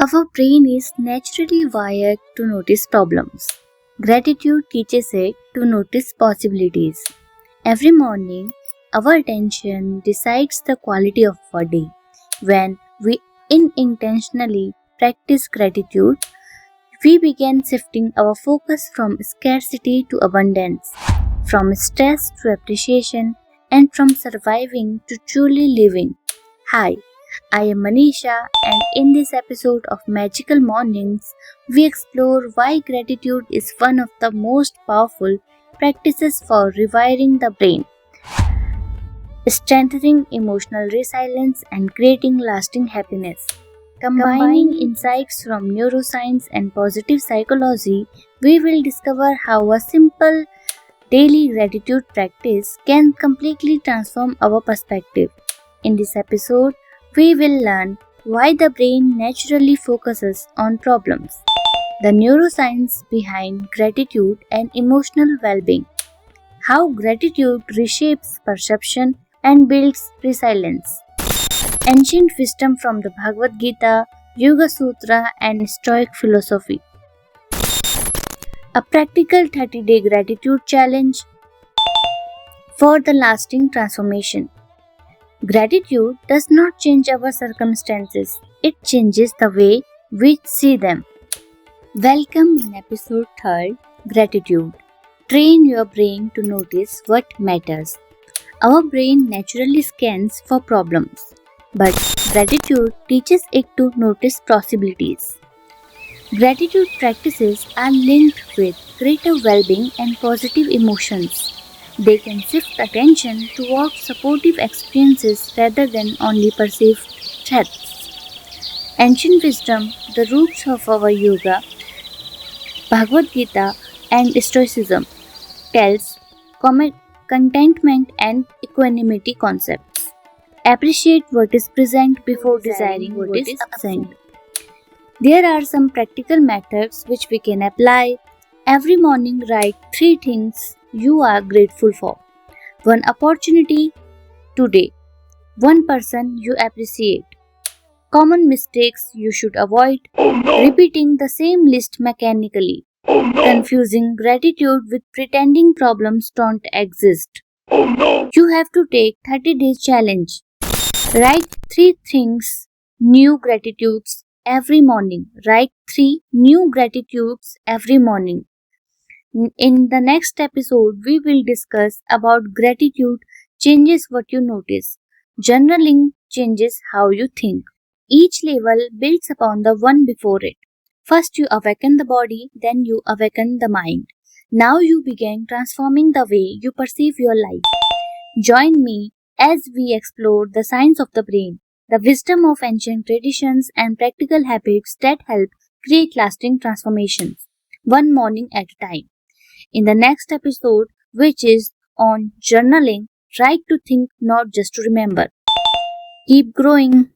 Our brain is naturally wired to notice problems. Gratitude teaches it to notice possibilities. Every morning, our attention decides the quality of our day. When we unintentionally practice gratitude, we begin shifting our focus from scarcity to abundance, from stress to appreciation, and from surviving to truly living. Hi, I am Manisha, and in this episode of Magical Mornings, we explore why gratitude is one of the most powerful practices for rewiring the brain, strengthening emotional resilience, and creating lasting happiness. Combining insights from neuroscience and positive psychology, we will discover how a simple daily gratitude practice can completely transform our perspective. In this episode, we will learn why the brain naturally focuses on problems, the neuroscience behind gratitude and emotional well being, how gratitude reshapes perception and builds resilience, ancient wisdom from the Bhagavad Gita, Yoga Sutra, and Stoic philosophy, a practical 30-day gratitude challenge for the lasting transformation. Gratitude does not change our circumstances, it changes the way we see them. Welcome in episode 3, Gratitude. Train your brain to notice what matters. Our brain naturally scans for problems, but gratitude teaches it to notice possibilities. Gratitude practices are linked with greater well-being and positive emotions. They can shift attention toward supportive experiences rather than only perceived threats. Ancient wisdom, the roots of our yoga, Bhagavad Gita, and Stoicism, tells contentment and equanimity concepts. Appreciate what is present before desiring what is absent. There are some practical methods which we can apply. Every morning, write 3 things you are grateful for. 1 opportunity today. 1 person you appreciate. Common mistakes you should avoid. Repeating the same list mechanically. Confusing gratitude with pretending problems don't exist. You have to take 30 days challenge. Write 3 things, new gratitudes every morning. Write 3 new gratitudes every morning. In the next episode, we will discuss about gratitude changes what you notice. Journaling changes how you think. Each level builds upon the one before it. First you awaken the body, then you awaken the mind. Now you begin transforming the way you perceive your life. Join me as we explore the science of the brain, the wisdom of ancient traditions, and practical habits that help create lasting transformations, one morning at a time. In the next episode, which is on journaling, try to think, not just to remember. Keep growing.